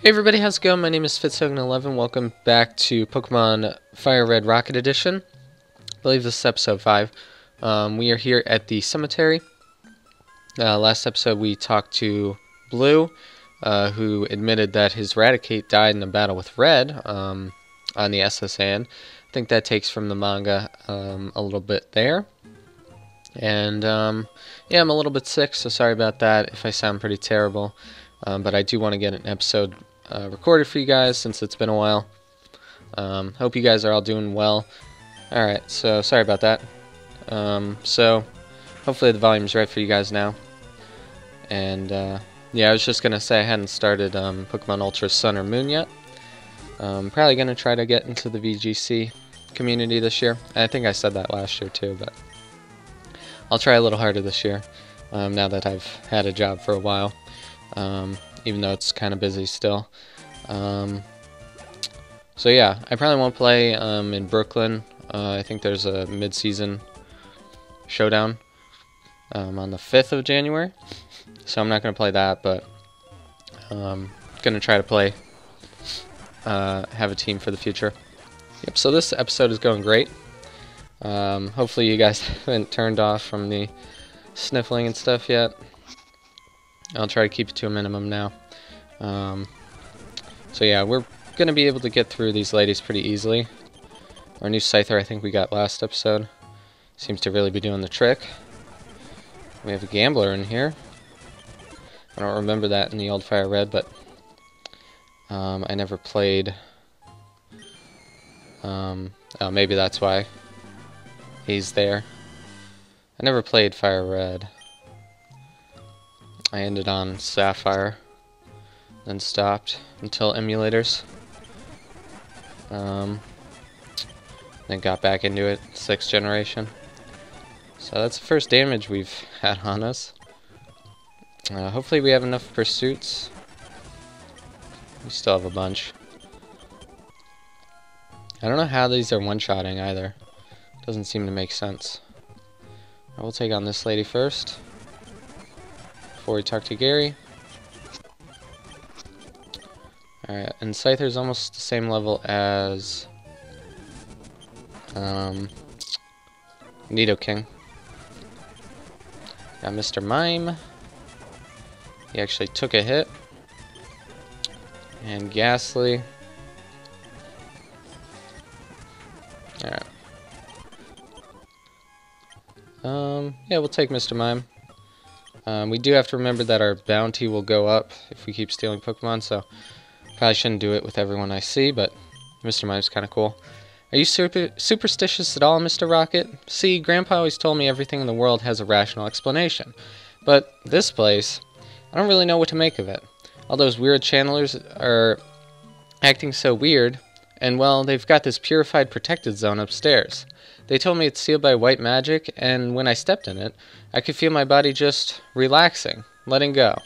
Hey everybody, how's it going? My name is Fitz11. Welcome back to Pokemon FireRed Rocket Edition. I believe this is episode 5. We are here at the cemetery. Last episode we talked to Blue, who admitted that his Raticate died in a battle with Red on the SSN. I think that takes from the manga a little bit there. And yeah, I'm a little bit sick, so sorry about that if I sound pretty terrible. But I do want to get an episode recorded for you guys since it's been a while. Hope you guys are all doing well. Alright, so sorry about that. So hopefully the volume's right for you guys now. And yeah, I was just going to say I hadn't started Pokemon Ultra Sun or Moon yet. Probably going to try to get into the VGC community this year. I think I said that last year too, but I'll try a little harder this year now that I've had a job for a while. Even though it's kind of busy still. So yeah, I probably won't play in Brooklyn. I think there's a mid-season showdown on the 5th of January. So I'm not going to play that, but going to try to play, have a team for the future. Yep, so this episode is going great. Hopefully you guys haven't turned off from the sniffling and stuff yet. I'll try to keep it to a minimum now. So yeah, we're going to be able to get through these ladies pretty easily. Our new Scyther I think we got last episode seems to really be doing the trick. We have a Gambler in here. I don't remember that in the old FireRed, but I never played... oh, maybe that's why he's there. I never played FireRed. I ended on Sapphire, then stopped until emulators. Then got back into it, 6th generation. So that's the first damage we've had on us. Hopefully we have enough pursuits. We still have a bunch. I don't know how these are one-shotting either. Doesn't seem to make sense. I will take on this lady first before we talk to Gary. Alright, and Scyther's almost the same level as Nidoking. Got Mr. Mime. He actually took a hit. And Ghastly. Alright. Yeah, we'll take Mr. Mime. We do have to remember that our bounty will go up if we keep stealing Pokemon, so probably shouldn't do it with everyone I see, but Mr. Mime's kind of cool. Are you superstitious at all, Mr. Rocket? See, Grandpa always told me everything in the world has a rational explanation. But this place, I don't really know what to make of it. All those weird channelers are acting so weird, and well, they've got this purified protected zone upstairs. They told me it's sealed by white magic, and when I stepped in it, I could feel my body just relaxing, letting go.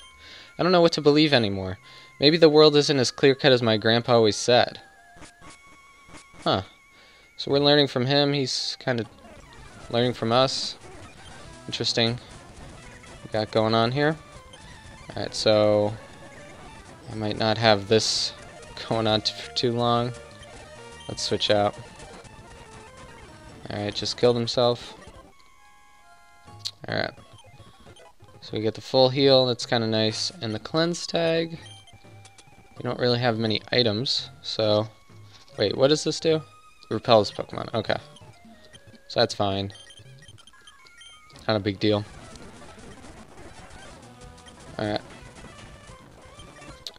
I don't know what to believe anymore. Maybe the world isn't as clear-cut as my grandpa always said. Huh. So we're learning from him, he's kind of learning from us. Interesting. We got going on here. Alright, so I might not have this going on for too long. Let's switch out. Alright, just killed himself. Alright. So we get the full heal, that's kind of nice. And the cleanse tag. We don't really have many items, so... Wait, what does this do? It repels Pokemon, okay. So that's fine. Not a big deal. Alright.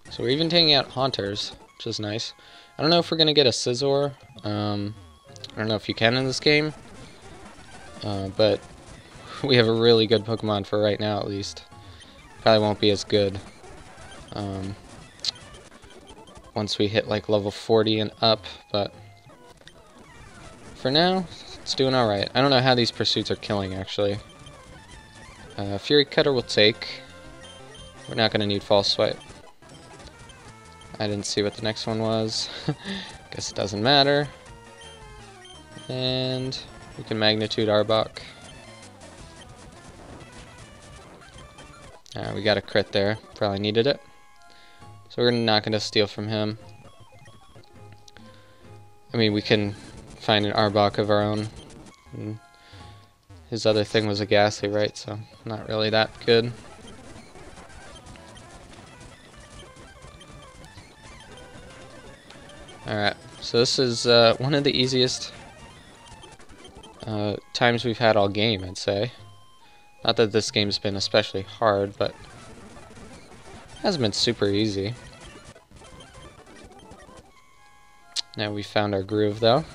So we're even taking out Haunters, which is nice. I don't know if we're going to get a Scizor. I don't know if you can in this game. But we have a really good Pokemon for right now, at least. Probably won't be as good once we hit like level 40 and up, but for now, it's doing alright. I don't know how these pursuits are killing, actually. Fury Cutter will take. We're not going to need False Swipe. I didn't see what the next one was. Guess it doesn't matter. And we can Magnitude Arbok. We got a crit there. Probably needed it. So we're not going to steal from him. I mean, we can find an Arbok of our own. And his other thing was a Ghastly, right? So not really that good. Alright, so this is one of the easiest times we've had all game, I'd say. Not that this game's been especially hard, but it hasn't been super easy. Now we found our groove, though.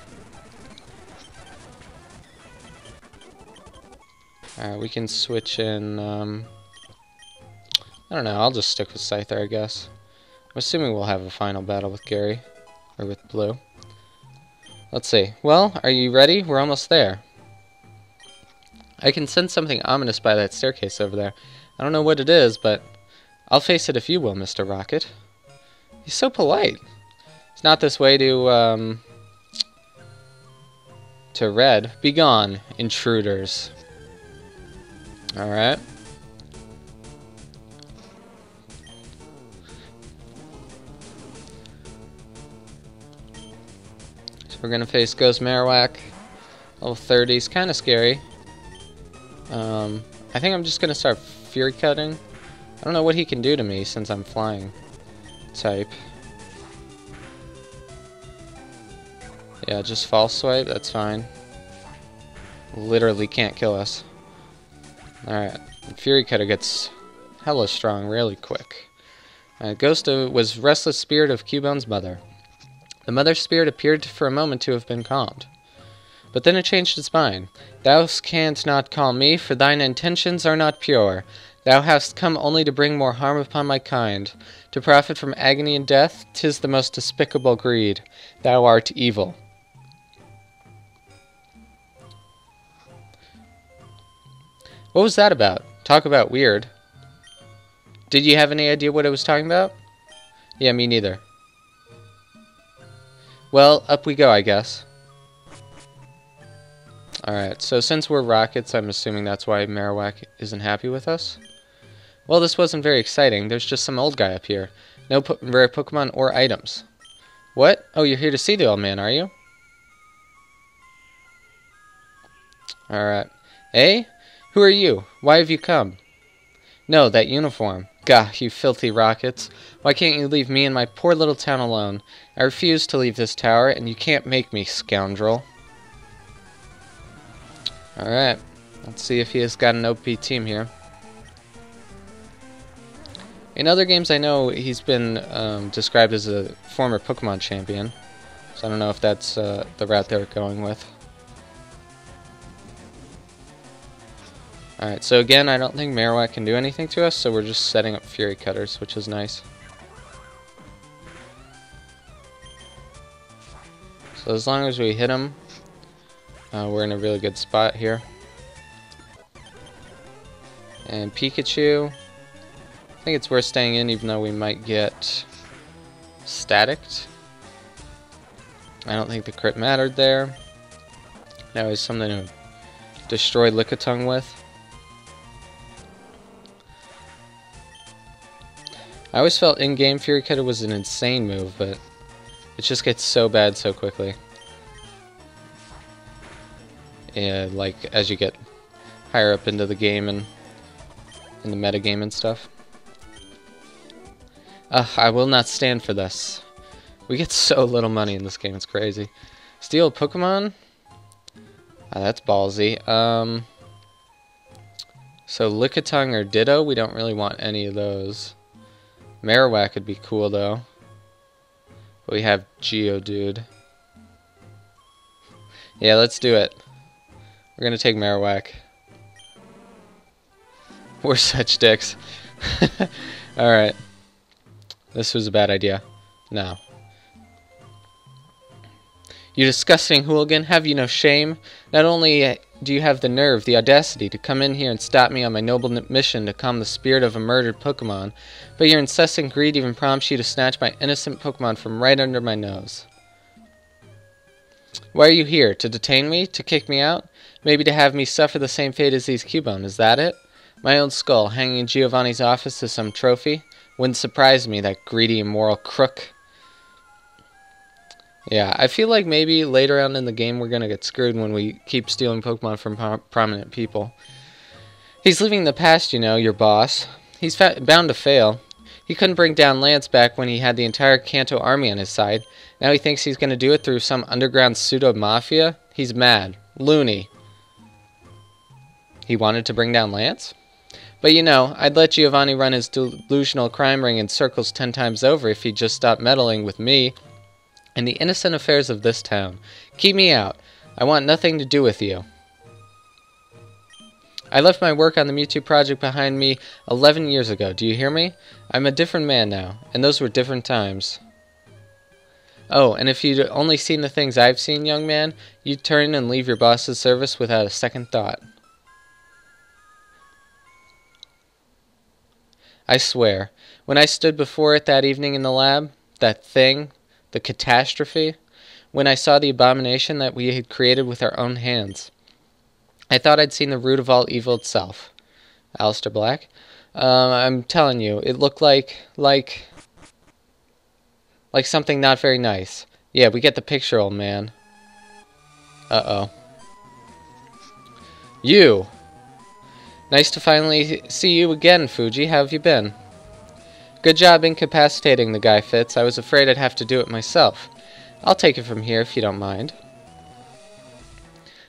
Alright, we can switch in, I don't know, I'll just stick with Scyther, I guess. I'm assuming we'll have a final battle with Gary, or with Blue. Let's see. Well, are you ready? We're almost there. I can sense something ominous by that staircase over there. I don't know what it is, but I'll face it if you will, Mr. Rocket. He's so polite. It's not this way to Red. Begone, intruders. Alright. So we're gonna face Ghost Marowak. Level 30 is kinda scary. I think I'm just gonna start Fury Cutting. I don't know what he can do to me since I'm flying type. Yeah, just False Swipe, that's fine. Literally can't kill us. Alright, Fury Cutter gets hella strong really quick. Ghost was Restless Spirit of Cubone's mother. The mother spirit appeared for a moment to have been calmed. But then it changed its mind. Thou canst not calm me, for thine intentions are not pure. Thou hast come only to bring more harm upon my kind. To profit from agony and death, 'tis the most despicable greed. Thou art evil. What was that about? Talk about weird. Did you have any idea what it was talking about? Yeah, me neither. Well, up we go, I guess. Alright, so since we're rockets, I'm assuming that's why Marowak isn't happy with us. Well, this wasn't very exciting. There's just some old guy up here. No rare Pokemon or items. What? Oh, you're here to see the old man, are you? Alright. Eh? Who are you? Why have you come? No, that uniform. Gah, you filthy rockets. Why can't you leave me and my poor little town alone? I refuse to leave this tower, and you can't make me, scoundrel. Alright, let's see if he has got an OP team here. In other games I know he's been described as a former Pokemon champion, so I don't know if that's the route they're going with. Alright, so again, I don't think Marowak can do anything to us, so we're just setting up Fury Cutters, which is nice. So as long as we hit him, we're in a really good spot here. And Pikachu, I think it's worth staying in even though we might get staticked. I don't think the crit mattered there. Now is something to destroy Lickitung with. I always felt in-game Fury Cutter was an insane move, but it just gets so bad so quickly. Yeah, like as you get higher up into the game and in the meta game and stuff. I will not stand for this. We get so little money in this game, it's crazy. Steal Pokemon? That's ballsy. So Lickitung or Ditto, we don't really want any of those. Marowak would be cool though. But we have Geodude. Yeah, let's do it. We're gonna take Marowak. We're such dicks. Alright. This was a bad idea. No. You disgusting hooligan, have you no shame? Not only do you have the nerve, the audacity, to come in here and stop me on my noble mission to calm the spirit of a murdered Pokemon, but your incessant greed even prompts you to snatch my innocent Pokemon from right under my nose. Why are you here? To detain me? To kick me out? Maybe to have me suffer the same fate as these Cubone, is that it? My own skull hanging in Giovanni's office as some trophy? Wouldn't surprise me, that greedy, immoral crook. Yeah, I feel like maybe later on in the game we're gonna get screwed when we keep stealing Pokemon from prominent people. He's leaving the past, you know, your boss. He's bound to fail. He couldn't bring down Lance back when he had the entire Kanto army on his side. Now he thinks he's gonna do it through some underground pseudo-mafia? He's mad. Loony. He wanted to bring down Lance? But you know, I'd let Giovanni run his delusional crime ring in circles 10 times over if he'd just stop meddling with me and the innocent affairs of this town. Keep me out. I want nothing to do with you. I left my work on the Mewtwo project behind me 11 years ago. Do you hear me? I'm a different man now, and those were different times. Oh, and if you'd only seen the things I've seen, young man, you'd turn and leave your boss's service without a second thought. I swear, when I stood before it that evening in the lab, that thing, the catastrophe, when I saw the abomination that we had created with our own hands, I thought I'd seen the root of all evil itself. Alistair Black? I'm telling you, it looked like something not very nice. Yeah, we get the picture, old man. Uh-oh. You! Nice to finally see you again, Fuji. How have you been? Good job incapacitating the guy, Fitz. I was afraid I'd have to do it myself. I'll take it from here if you don't mind.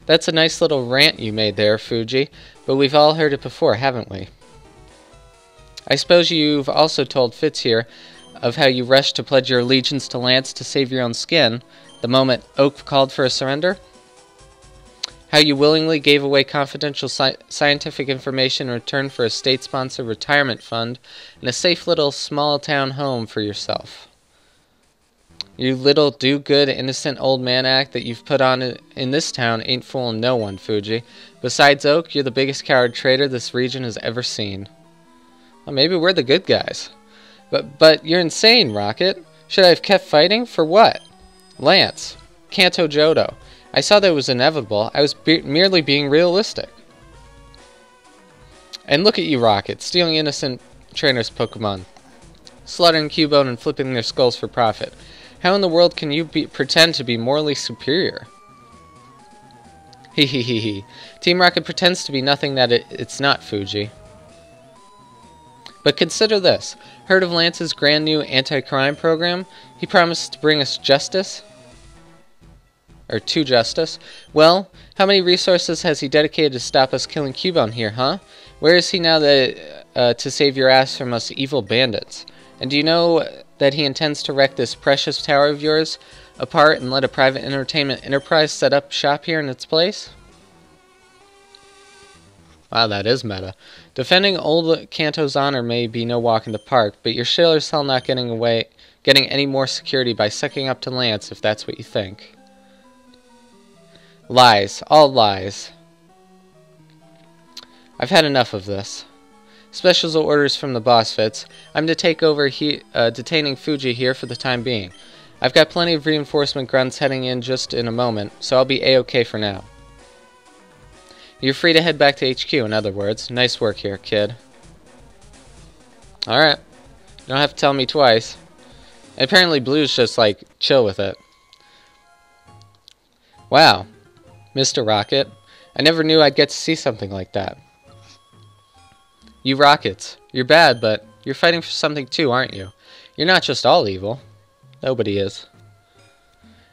That's a nice little rant you made there, Fuji, but we've all heard it before, haven't we? I suppose you've also told Fitz here of how you rushed to pledge your allegiance to Lance to save your own skin the moment Oak called for a surrender? How you willingly gave away confidential scientific information in return for a state-sponsored retirement fund and a safe little small-town home for yourself. You little do-good, innocent old man act that you've put on in this town ain't fooling no one, Fuji. Besides Oak, you're the biggest coward traitor this region has ever seen. Well, maybe we're the good guys. But you're insane, Rocket. Should I have kept fighting? For what? Lance. Kanto Johto. I saw that it was inevitable. I was merely being realistic. And look at you, Rocket, stealing innocent trainers' Pokemon, slaughtering Cubone and flipping their skulls for profit. How in the world can you pretend to be morally superior? Hee hee hee hee. Team Rocket pretends to be nothing that it's not, Fuji. But consider this. Heard of Lance's grand new anti-crime program? He promised to bring us justice. Or to justice. Well, how many resources has he dedicated to stop us killing Cubone here, huh? Where is he now to save your ass from us evil bandits? And do you know that he intends to wreck this precious tower of yours apart and let a private entertainment enterprise set up shop here in its place? Wow, that is meta. Defending old Kanto's honor may be no walk in the park, but you're sure as hell not getting any more security by sucking up to Lance if that's what you think. Lies. All lies. I've had enough of this. Special orders from the boss, Fitz. I'm to take over detaining Fuji here for the time being. I've got plenty of reinforcement grunts heading in just in a moment, so I'll be A-okay for now. You're free to head back to HQ, in other words. Nice work here, kid. Alright. You don't have to tell me twice. And apparently Blue's just, like, chill with it. Wow. Mr. Rocket. I never knew I'd get to see something like that. You Rockets. You're bad, but you're fighting for something too, aren't you? You're not just all evil. Nobody is.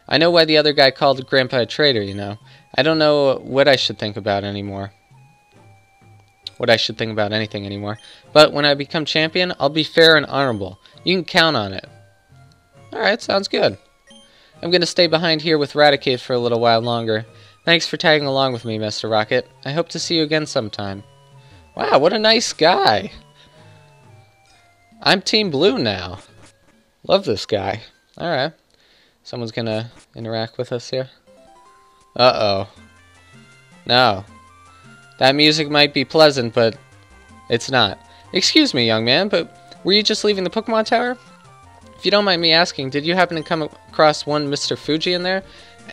I know why the other guy called Grandpa a traitor, you know. I don't know what I should think about anymore. What I should think about anything anymore. But when I become champion, I'll be fair and honorable. You can count on it. Alright, sounds good. I'm going to stay behind here with Raticate for a little while longer. Thanks for tagging along with me, Mr. Rocket. I hope to see you again sometime. Wow, what a nice guy. I'm Team Blue now. Love this guy. Alright. Someone's going to interact with us here. Uh-oh. No. That music might be pleasant, but it's not. Excuse me, young man, but were you just leaving the Pokemon Tower? If you don't mind me asking, did you happen to come across one Mr. Fuji in there?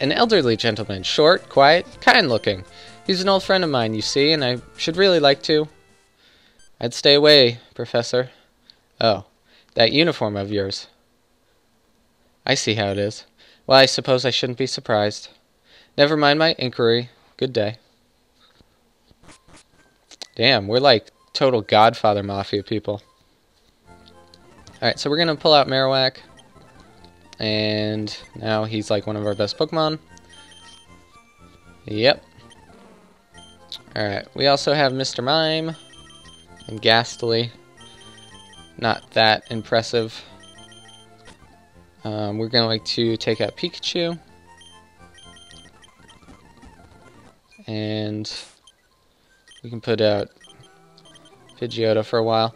An elderly gentleman, short, quiet, kind-looking. He's an old friend of mine, you see, and I should really like to. I'd stay away, Professor. Oh. That uniform of yours. I see how it is. Well, I suppose I shouldn't be surprised. Never mind my inquiry. Good day. Damn, we're like total Godfather Mafia people. Alright, so we're going to pull out Marowak. And now he's like one of our best Pokemon. Yep. Alright, we also have Mr. Mime. And Ghastly. Not that impressive. We're going to take out Pikachu. And we can put out Pidgeotto for a while.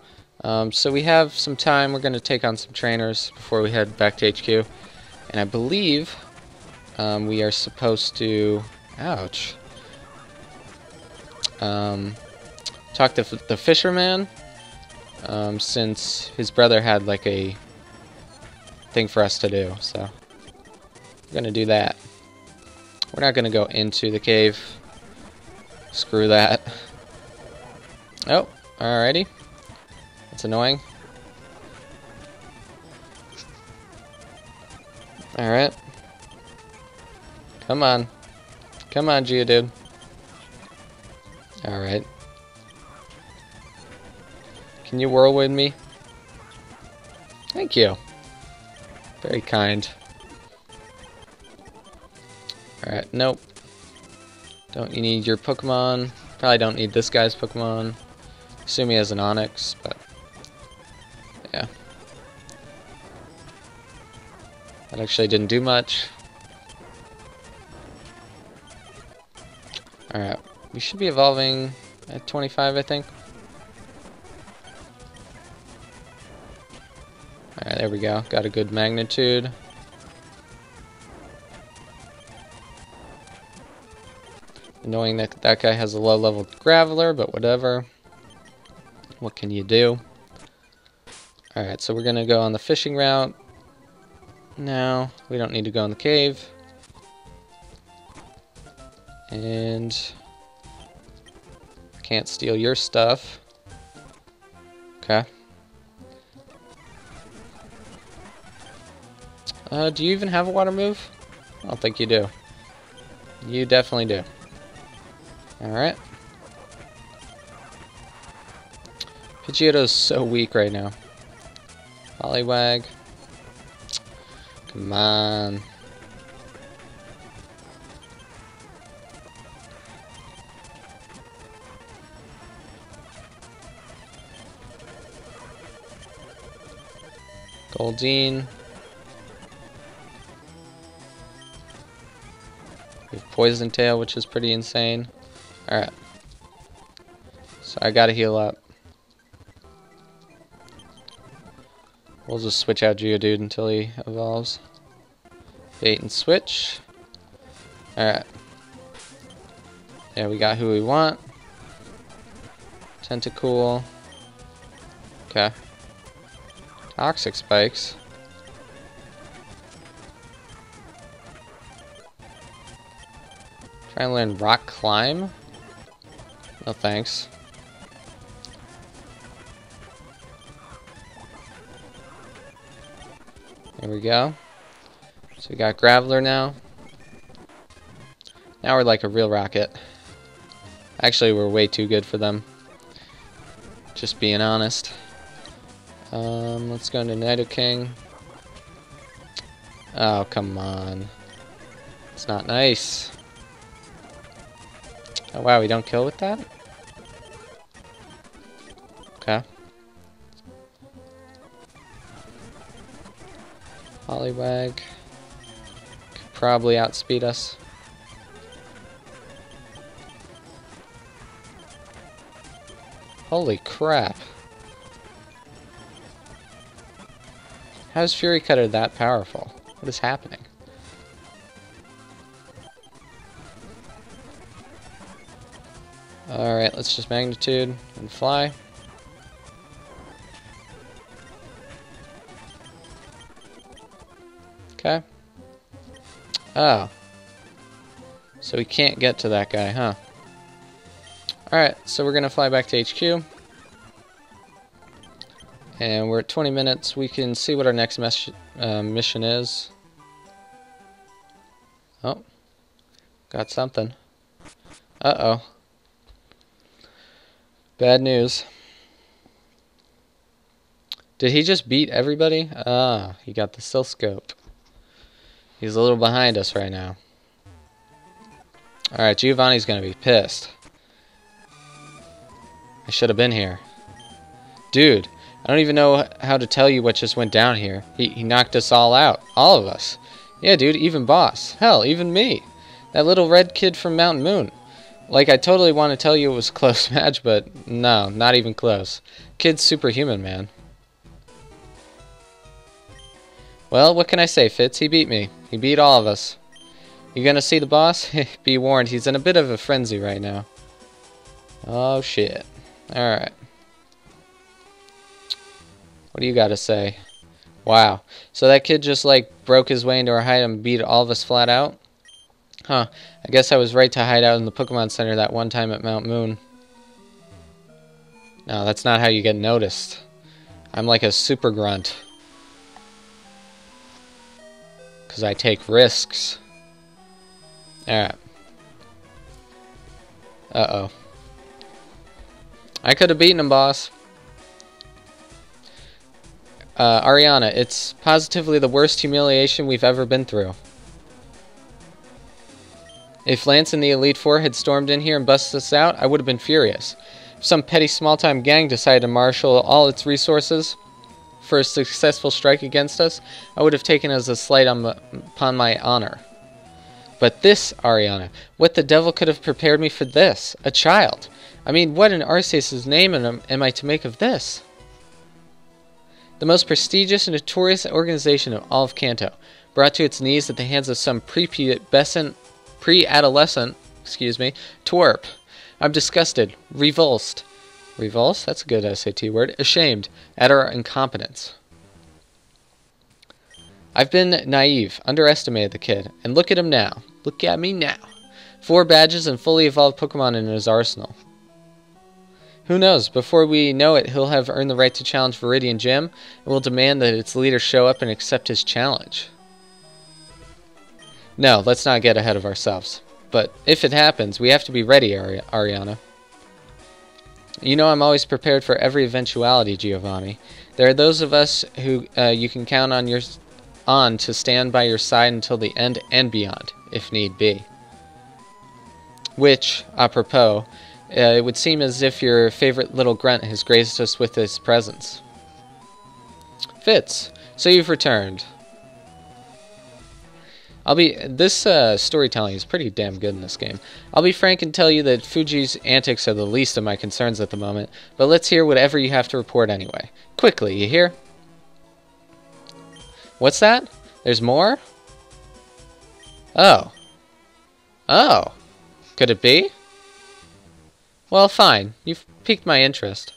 So we have some time. We're going to take on some trainers before we head back to HQ. And I believe we are supposed to... Ouch. Talk to the fisherman. Since his brother had like a thing for us to do. So we're going to do that. We're not going to go into the cave. Screw that. Oh, alrighty. That's annoying. Alright. Come on. Come on, Geodude. Alright. Can you whirlwind me? Thank you. Very kind. Alright, nope. Don't you need your Pokemon? Probably don't need this guy's Pokemon. Assume he has an Onix, but... yeah. That actually didn't do much. Alright, we should be evolving at 25, I think. Alright, there we go. Got a good magnitude. Knowing that that guy has a low-level Graveler, but whatever. What can you do? Alright, so we're going to go on the fishing route. Now, we don't need to go in the cave. And... can't steal your stuff. Okay. Do you even have a water move? I don't think you do. You definitely do. Alright. Pidgeotto's so weak right now. Poliwag. Come on. Goldeen. We have Poison Tail, which is pretty insane. Alright. So I gotta heal up. We'll just switch out Geodude until he evolves. Bait and switch. Alright. Yeah, we got who we want. Tentacool. Okay. Toxic Spikes. Try and learn Rock Climb? No thanks. There we go. So we got Graveler now. Now we're like a real rocket. Actually, we're way too good for them. Just being honest. Let's go into Nidoking. Oh, come on. It's not nice. Oh wow, we don't kill with that? Okay. Poliwag could probably outspeed us. Holy crap. How is Fury Cutter that powerful? What is happening? Alright, let's just Magnitude and fly. Okay. Oh. So we can't get to that guy, huh? Alright, so we're gonna fly back to HQ. And we're at 20 minutes. We can see what our next mission is. Oh. Got something. Uh-oh. Bad news. Did he just beat everybody? Ah, he got the oscilloscope. He's a little behind us right now. Alright, Giovanni's gonna be pissed. I should have been here. Dude, I don't even know how to tell you what just went down here. He knocked us all out. All of us. Yeah, dude, even Boss. Hell, even me. That little red kid from Mountain Moon. Like, I totally want to tell you it was a close match, but no, not even close. Kid's superhuman, man. Well, what can I say, Fitz? He beat me. He beat all of us. You gonna see the boss? Be warned, he's in a bit of a frenzy right now. Oh, shit. Alright. What do you gotta say? Wow. So that kid just, like, broke his way into our hideout and beat all of us flat out? Huh. I guess I was right to hide out in the Pokemon Center that one time at Mount Moon. No, that's not how you get noticed. I'm like a super grunt. 'Cause I take risks. Alright. Uh-oh. I could have beaten him, boss. Ariana, it's positively the worst humiliation we've ever been through. If Lance and the Elite Four had stormed in here and busted us out, I would have been furious. If some petty small-time gang decided to marshal all its resources for a successful strike against us, I would have taken it as a slight upon my honor. But this, Ariana, what the devil could have prepared me for this? A child. I mean, what in Arceus' name am I to make of this? The most prestigious and notorious organization of all of Kanto, brought to its knees at the hands of some pre-adolescent, twerp. I'm disgusted, revulsed. Revulsed? That's a good SAT word. Ashamed at our incompetence. I've been naive, underestimated the kid, and look at him now. Look at me now. 4 badges and fully evolved Pokemon in his arsenal. Who knows, before we know it, he'll have earned the right to challenge Viridian Gym, and will demand that its leader show up and accept his challenge. No, let's not get ahead of ourselves. But if it happens, we have to be ready, Ariana. You know I'm always prepared for every eventuality, Giovanni. There are those of us who you can count on to stand by your side until the end and beyond, if need be. Which, apropos, it would seem as if your favorite little grunt has graced us with his presence. Fitz, so you've returned. This storytelling is pretty damn good in this game. I'll be frank and tell you that Fuji's antics are the least of my concerns at the moment, but let's hear whatever you have to report anyway. Quickly, you hear? What's that? There's more? Oh. Oh. Could it be? Well, fine. You've piqued my interest.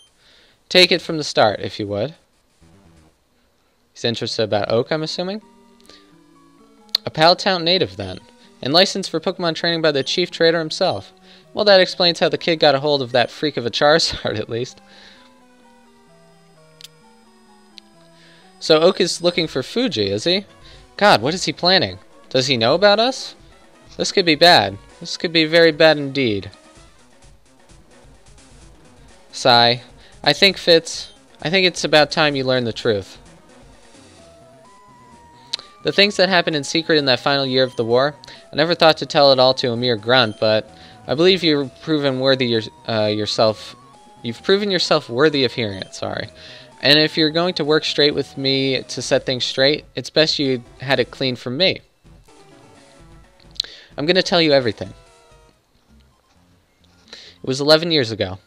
Take it from the start, if you would. He's interested about Oak, I'm assuming? A Palatown native, then. And licensed for Pokemon training by the chief trader himself. Well, that explains how the kid got a hold of that freak of a Charizard, at least. So Oak is looking for Fuji, is he? God, what is he planning? Does he know about us? This could be bad. This could be very bad indeed. Sigh. I think it's about time you learn the truth. The things that happened in secret in that final year of the war, I never thought to tell it all to a mere grunt, but I believe you've proven yourself worthy of hearing it, sorry. And if you're going to work straight with me to set things straight, it's best you had it clean from me. I'm going to tell you everything. It was 11 years ago.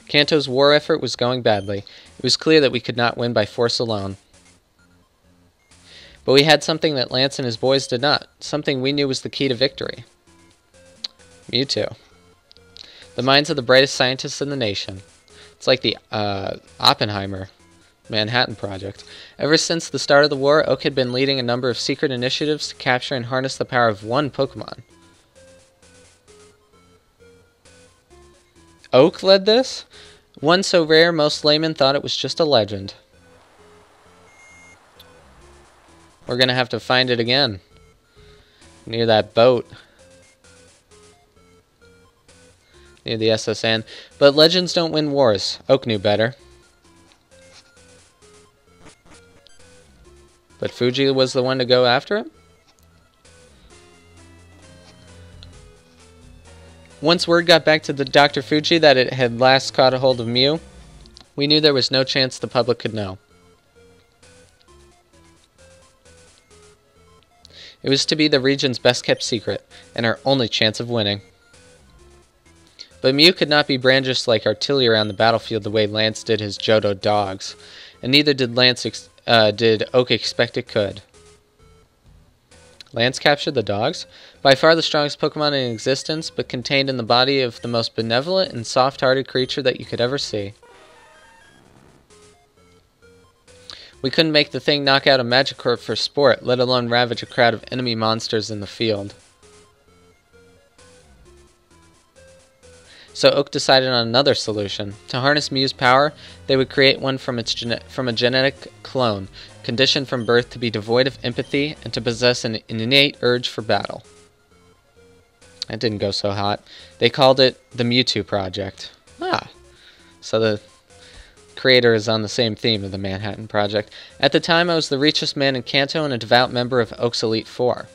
Kanto's war effort was going badly. It was clear that we could not win by force alone. But we had something that Lance and his boys did not. Something we knew was the key to victory. Mewtwo. The minds of the brightest scientists in the nation. It's like the Oppenheimer Manhattan Project. Ever since the start of the war, Oak had been leading a number of secret initiatives to capture and harness the power of one Pokemon. Oak led this? One so rare most laymen thought it was just a legend. We're gonna have to find it again. Near that boat. Near the SSN. But legends don't win wars. Oak knew better. But Fuji was the one to go after him? Once word got back to the Dr. Fuji that it had last caught a hold of Mew, we knew there was no chance the public could know. It was to be the region's best-kept secret, and our only chance of winning. But Mew could not be brandished like artillery around the battlefield the way Lance did his Johto dogs, and neither did did Oak expect it could. Lance captured the dogs, by far the strongest Pokemon in existence, but contained in the body of the most benevolent and soft-hearted creature that you could ever see. We couldn't make the thing knock out a Magikarp for sport, let alone ravage a crowd of enemy monsters in the field. So Oak decided on another solution. To harness Mew's power, they would create one from a genetic clone, conditioned from birth to be devoid of empathy and to possess an innate urge for battle. That didn't go so hot. They called it the Mewtwo Project. So the creator is on the same theme of the Manhattan Project. At the time, I was the richest man in Kanto and a devout member of Oak's Elite Four.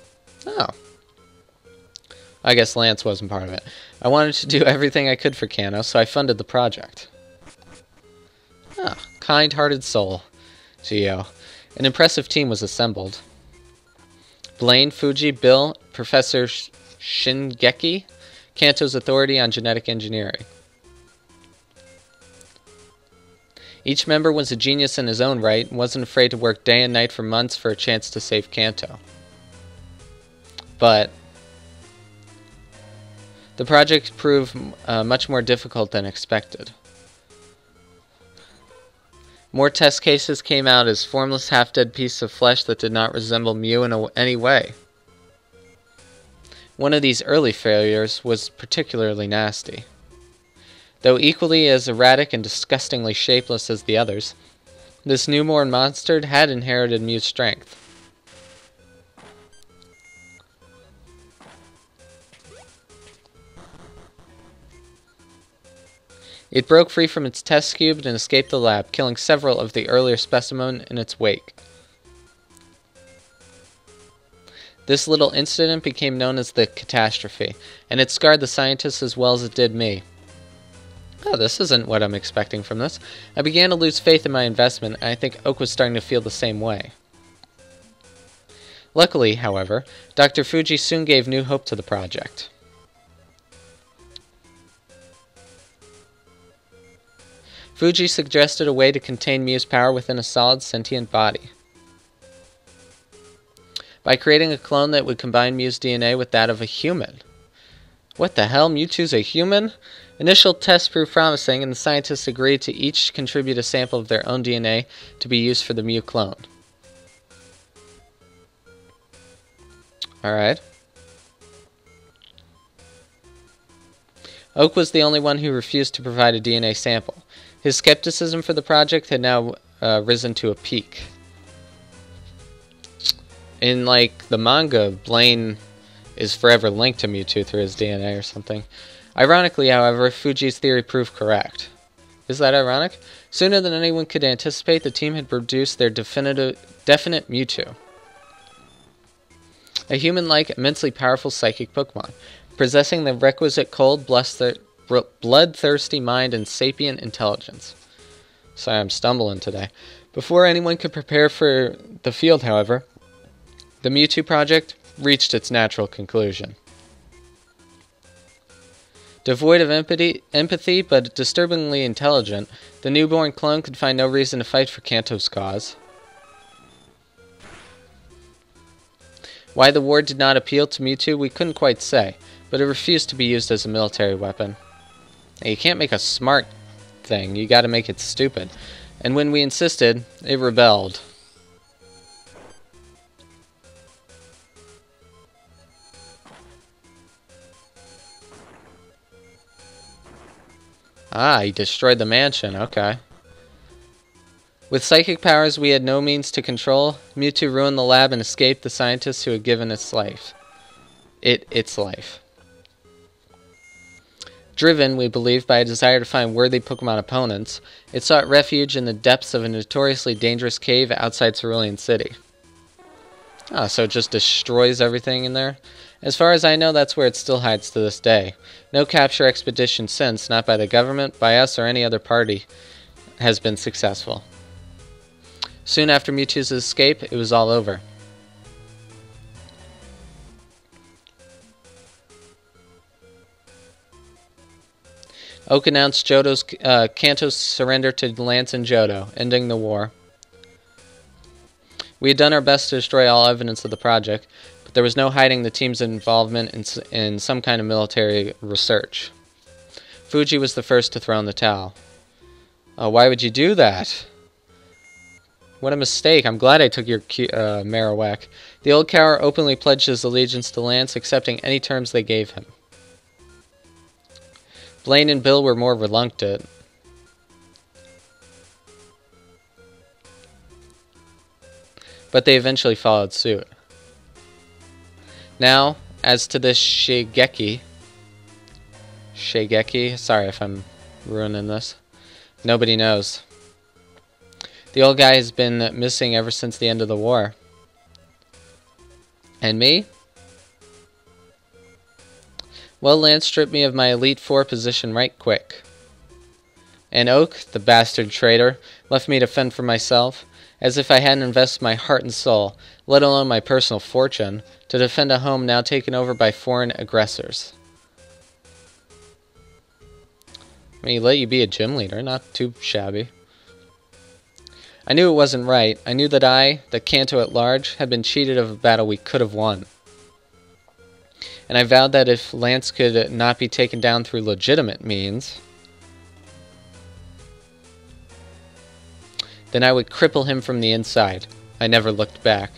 I guess Lance wasn't part of it. I wanted to do everything I could for Kanto, so I funded the project. Kind-hearted soul. Geo. An impressive team was assembled. Blaine, Fuji, Bill, Professor Shingeki, Kanto's authority on genetic engineering. Each member was a genius in his own right and wasn't afraid to work day and night for months for a chance to save Kanto. But the project proved much more difficult than expected. More test cases came out as formless, half-dead pieces of flesh that did not resemble Mew in any way. One of these early failures was particularly nasty. Though equally as erratic and disgustingly shapeless as the others, this newborn monster had inherited Mew's strength. It broke free from its test cube and escaped the lab, killing several of the earlier specimens in its wake. This little incident became known as the catastrophe, and it scarred the scientists as well as it did me. This isn't what I'm expecting from this. I began to lose faith in my investment, and I think Oak was starting to feel the same way. Luckily, however, Dr. Fuji soon gave new hope to the project. Fuji suggested a way to contain Mew's power within a solid sentient body. By creating a clone that would combine Mew's DNA with that of a human. What the hell? Mewtwo's a human? Initial tests proved promising, and the scientists agreed to each contribute a sample of their own DNA to be used for the Mew clone. Alright. Oak was the only one who refused to provide a DNA sample. His skepticism for the project had now risen to a peak. In, like, the manga, Blaine is forever linked to Mewtwo through his DNA or something. Ironically, however, Fuji's theory proved correct. Is that ironic? Sooner than anyone could anticipate, the team had produced their definite Mewtwo. A human-like, immensely powerful psychic Pokemon, possessing the requisite cold, bloodthirsty mind and sapient intelligence. Sorry, I'm stumbling today. Before anyone could prepare for the field, however, the Mewtwo project reached its natural conclusion. Devoid of empathy, but disturbingly intelligent, the newborn clone could find no reason to fight for Kanto's cause. Why the war did not appeal to Mewtwo, we couldn't quite say, but it refused to be used as a military weapon. Now, you can't make a smart thing, you gotta make it stupid. And when we insisted, it rebelled. Ah, he destroyed the mansion. Okay. With psychic powers we had no means to control, Mewtwo ruined the lab and escaped the scientists who had given its life. Its life. Driven, we believe, by a desire to find worthy Pokemon opponents, it sought refuge in the depths of a notoriously dangerous cave outside Cerulean City. Ah, so it just destroys everything in there? As far as I know, that's where it still hides to this day. No capture expedition since, not by the government, by us, or any other party, has been successful. Soon after Mewtwo's escape, it was all over. Oak announced Kanto's surrender to Lance and Johto, ending the war. We had done our best to destroy all evidence of the project, but there was no hiding the team's involvement in some kind of military research. Fuji was the first to throw in the towel. Why would you do that? What a mistake. I'm glad I took your Marowak. The old cower openly pledged his allegiance to Lance, accepting any terms they gave him. Blaine and Bill were more reluctant. But they eventually followed suit. Now, as to this Shigeki, sorry if I'm ruining this, nobody knows. The old guy has been missing ever since the end of the war. And me? Well, Lance stripped me of my Elite Four position right quick. And Oak, the bastard traitor, left me to fend for myself, as if I hadn't invested my heart and soul, let alone my personal fortune, to defend a home now taken over by foreign aggressors. I mean, he let you be a gym leader, not too shabby. I knew it wasn't right. I knew that Kanto at large, had been cheated of a battle we could have won. And I vowed that if Lance could not be taken down through legitimate means, then I would cripple him from the inside. I never looked back.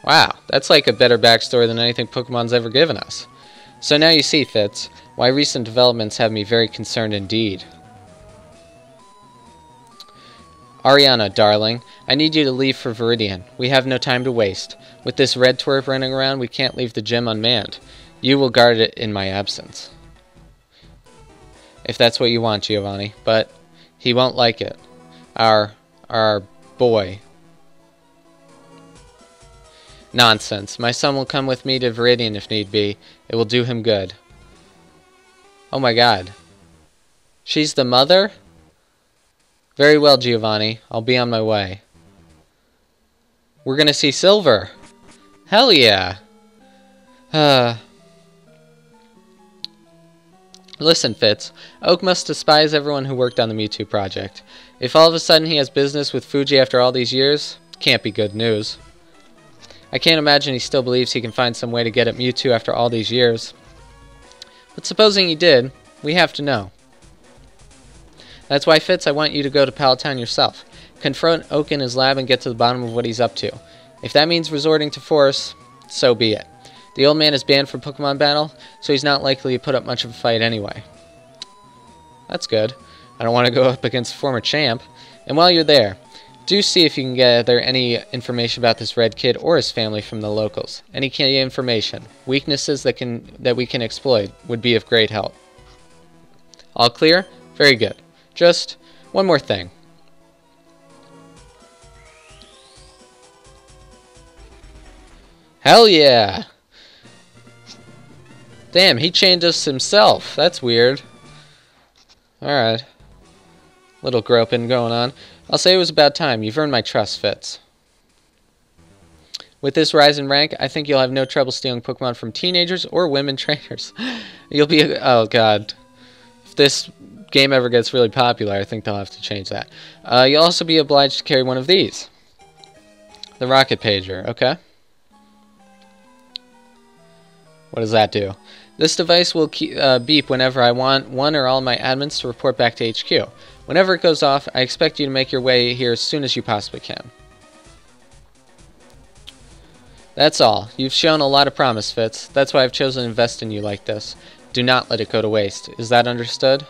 Wow, that's like a better backstory than anything Pokemon's ever given us. So now you see, Fitz, why recent developments have me very concerned indeed. Ariana, darling, I need you to leave for Viridian. We have no time to waste. With this red twerp running around, we can't leave the gym unmanned. You will guard it in my absence. If that's what you want, Giovanni. But he won't like it. Our boy. Nonsense. My son will come with me to Viridian if need be. It will do him good. Oh my god. She's the mother? Very well, Giovanni. I'll be on my way. We're gonna see Silver. Hell yeah. Listen, Fitz. Oak must despise everyone who worked on the Mewtwo project. If all of a sudden he has business with Fuji after all these years, can't be good news. I can't imagine he still believes he can find some way to get at Mewtwo after all these years. But supposing he did, we have to know. That's why, Fitz, I want you to go to Palatown yourself. Confront Oak in his lab and get to the bottom of what he's up to. If that means resorting to force, so be it. The old man is banned from Pokemon battle, so he's not likely to put up much of a fight anyway. That's good. I don't want to go up against a former champ. And while you're there, do see if you can gather any information about this red kid or his family from the locals. Any key information, weaknesses that we can exploit would be of great help. All clear? Very good. Just one more thing. Hell yeah! Damn, he chained us himself. That's weird. Alright. Little groping going on. I'll say it was about time. You've earned my trust, Fitz. With this rise in rank, I think you'll have no trouble stealing Pokemon from teenagers or women trainers. You'll be... Oh, God. If this game ever gets really popular, I think they'll have to change that. You'll also be obliged to carry one of these. The Rocket Pager, okay? What does that do? This device will beep whenever I want one or all my admins to report back to HQ. Whenever it goes off, I expect you to make your way here as soon as you possibly can. That's all. You've shown a lot of promise, Fitz. That's why I've chosen to invest in you like this. Do not let it go to waste. Is that understood?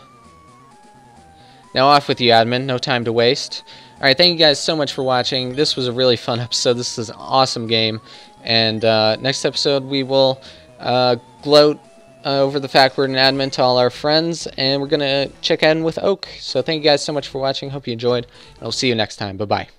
Now off with you, admin. No time to waste. Alright, thank you guys so much for watching. This was a really fun episode. This is an awesome game. And next episode we will gloat over the fact we're an admin to all our friends, and we're going to check in with Oak. So thank you guys so much for watching. Hope you enjoyed, and I'll see you next time. Bye-bye.